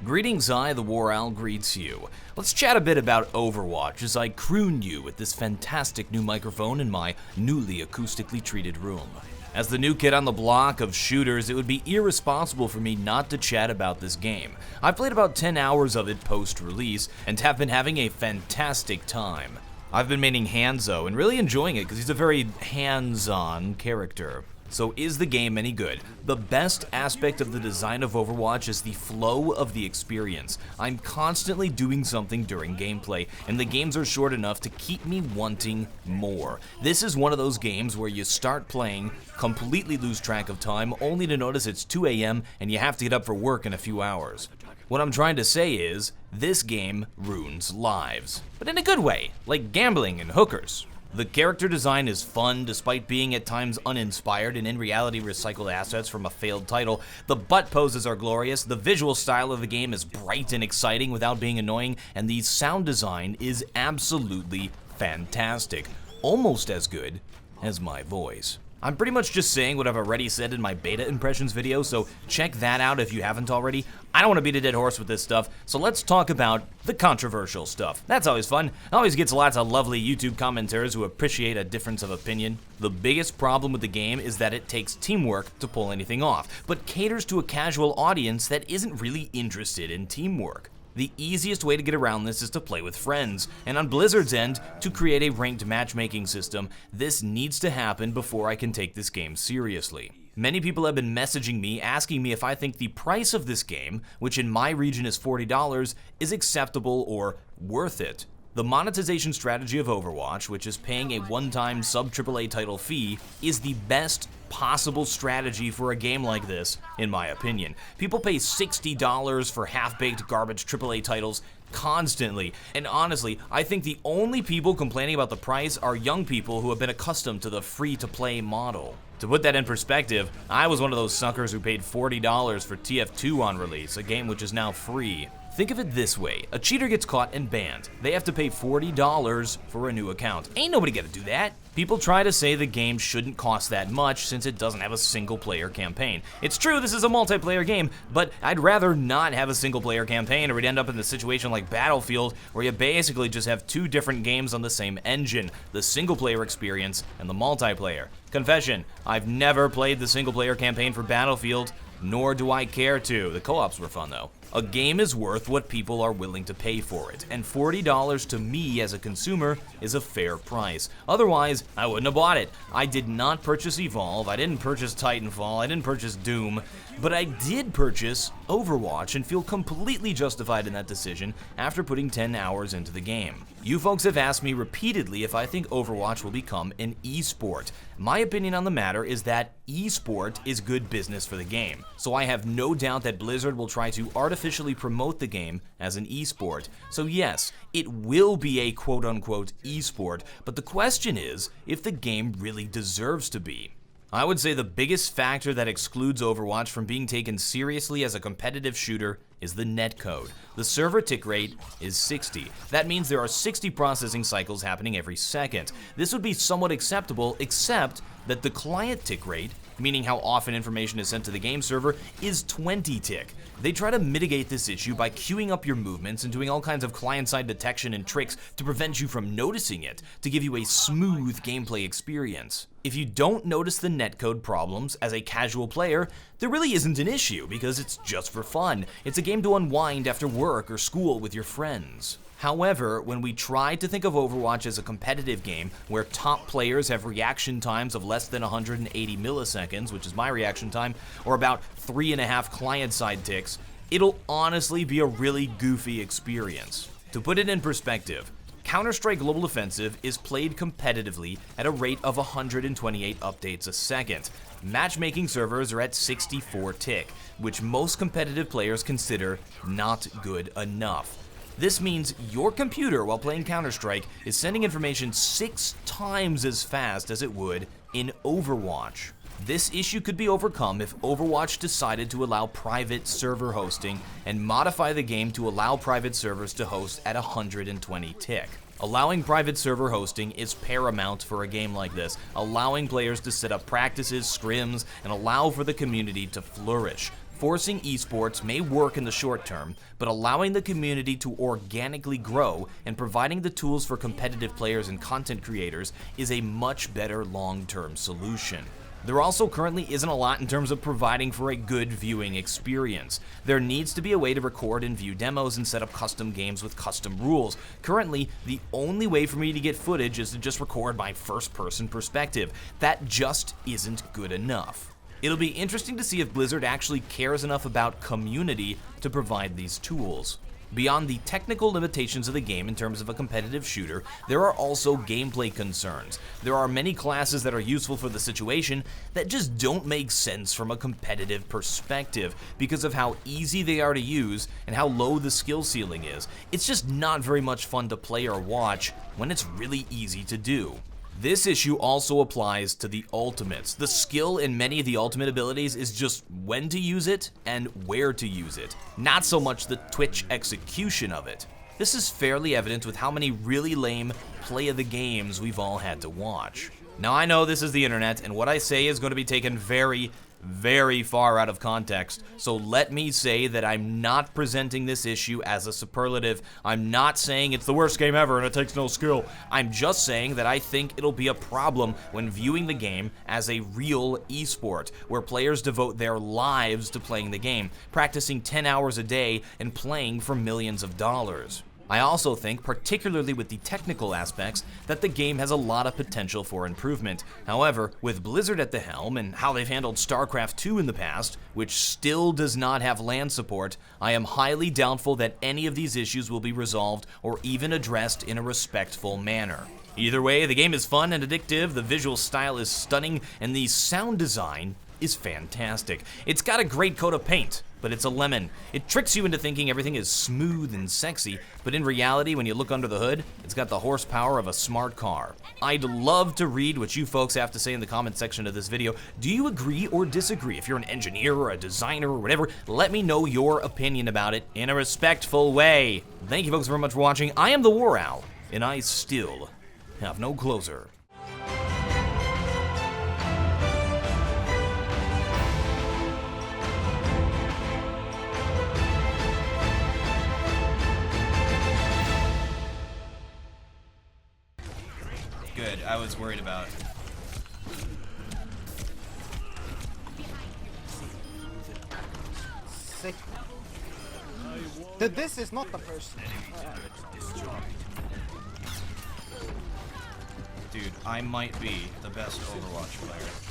Greetings, TheWarOwl greets you. Let's chat a bit about Overwatch as I croon you with this fantastic new microphone in my newly acoustically treated room. As the new kid on the block of shooters, it would be irresponsible for me not to chat about this game. I've played about 10 hours of it post-release and have been having a fantastic time. I've been maining Hanzo and really enjoying it because he's a very hands-on character. So is the game any good? The best aspect of the design of Overwatch is the flow of the experience. I'm constantly doing something during gameplay, and the games are short enough to keep me wanting more. This is one of those games where you start playing, completely lose track of time, only to notice it's 2 a.m. and you have to get up for work in a few hours. What I'm trying to say is, this game ruins lives. But in a good way, like gambling and hookers. The character design is fun despite being at times uninspired and in reality recycled assets from a failed title. The butt poses are glorious, the visual style of the game is bright and exciting without being annoying, and the sound design is absolutely fantastic. Almost as good as my voice. I'm pretty much just saying what I've already said in my beta impressions video, so check that out if you haven't already. I don't want to beat a dead horse with this stuff, so let's talk about the controversial stuff. That's always fun. It always gets lots of lovely YouTube commenters who appreciate a difference of opinion. The biggest problem with the game is that it takes teamwork to pull anything off, but caters to a casual audience that isn't really interested in teamwork. The easiest way to get around this is to play with friends, and on Blizzard's end, to create a ranked matchmaking system. This needs to happen before I can take this game seriously. Many people have been messaging me asking me if I think the price of this game, which in my region is $40, is acceptable or worth it. The monetization strategy of Overwatch, which is paying a one-time sub-AAA title fee, is the best possible strategy for a game like this, in my opinion. People pay $60 for half-baked garbage AAA titles constantly, and honestly, I think the only people complaining about the price are young people who have been accustomed to the free-to-play model. To put that in perspective, I was one of those suckers who paid $40 for TF2 on release, a game which is now free. Think of it this way, a cheater gets caught and banned. They have to pay $40 for a new account. Ain't nobody gonna do that. People try to say the game shouldn't cost that much since it doesn't have a single-player campaign. It's true, this is a multiplayer game, but I'd rather not have a single-player campaign or we'd end up in the situation like Battlefield where you basically just have two different games on the same engine, the single-player experience and the multiplayer. Confession, I've never played the single-player campaign for Battlefield, nor do I care to. The co-ops were fun though. A game is worth what people are willing to pay for it, and $40 to me as a consumer is a fair price. Otherwise, I wouldn't have bought it. I did not purchase Evolve, I didn't purchase Titanfall, I didn't purchase Doom, but I did purchase Overwatch and feel completely justified in that decision after putting 10 hours into the game. You folks have asked me repeatedly if I think Overwatch will become an eSport. My opinion on the matter is that eSport is good business for the game, so I have no doubt that Blizzard will try to artificially promote the game as an eSport. So yes, it will be a quote-unquote eSport, but the question is if the game really deserves to be. I would say the biggest factor that excludes Overwatch from being taken seriously as a competitive shooter is the netcode. The server tick rate is 60. That means there are 60 processing cycles happening every second. This would be somewhat acceptable, except that the client tick rate, meaning how often information is sent to the game server, is 20 tick. They try to mitigate this issue by queuing up your movements and doing all kinds of client-side detection and tricks to prevent you from noticing it, to give you a smooth gameplay experience. If you don't notice the netcode problems as a casual player, there really isn't an issue because it's just for fun. It's a game to unwind after work or school with your friends. However, when we try to think of Overwatch as a competitive game where top players have reaction times of less than 180 milliseconds, which is my reaction time, or about 3.5 client-side ticks, it'll honestly be a really goofy experience. To put it in perspective, Counter-Strike Global Offensive is played competitively at a rate of 128 updates a second. Matchmaking servers are at 64 tick, which most competitive players consider not good enough. This means your computer, while playing Counter-Strike, is sending information 6 times as fast as it would in Overwatch. This issue could be overcome if Overwatch decided to allow private server hosting and modify the game to allow private servers to host at 120 tick. Allowing private server hosting is paramount for a game like this, allowing players to set up practices, scrims, and allow for the community to flourish. Forcing esports may work in the short term, but allowing the community to organically grow and providing the tools for competitive players and content creators is a much better long-term solution. There also currently isn't a lot in terms of providing for a good viewing experience. There needs to be a way to record and view demos and set up custom games with custom rules. Currently, the only way for me to get footage is to just record my first-person perspective. That just isn't good enough. It'll be interesting to see if Blizzard actually cares enough about community to provide these tools. Beyond the technical limitations of the game in terms of a competitive shooter, there are also gameplay concerns. There are many classes that are useful for the situation that just don't make sense from a competitive perspective because of how easy they are to use and how low the skill ceiling is. It's just not very much fun to play or watch when it's really easy to do. This issue also applies to the ultimates. The skill in many of the ultimate abilities is just when to use it and where to use it, not so much the Twitch execution of it. This is fairly evident with how many really lame play of the games we've all had to watch. Now I know this is the internet, and what I say is going to be taken very far out of context, so let me say that I'm not presenting this issue as a superlative. I'm not saying it's the worst game ever and it takes no skill. I'm just saying that I think it'll be a problem when viewing the game as a real esport, where players devote their lives to playing the game, practicing 10 hours a day and playing for millions of dollars. I also think, particularly with the technical aspects, that the game has a lot of potential for improvement. However, with Blizzard at the helm and how they've handled StarCraft 2 in the past, which still does not have LAN support, I am highly doubtful that any of these issues will be resolved or even addressed in a respectful manner. Either way, the game is fun and addictive, the visual style is stunning, and the sound design is fantastic. It's got a great coat of paint, but it's a lemon. It tricks you into thinking everything is smooth and sexy, but in reality, when you look under the hood, it's got the horsepower of a smart car. I'd love to read what you folks have to say in the comment section of this video. Do you agree or disagree? If you're an engineer or a designer or whatever, let me know your opinion about it in a respectful way. Thank you folks very much for watching. I am TheWarOwl, and I still have no closer. Good, I was worried about. Sick. This is not the person. Dude, I might be the best Overwatch player.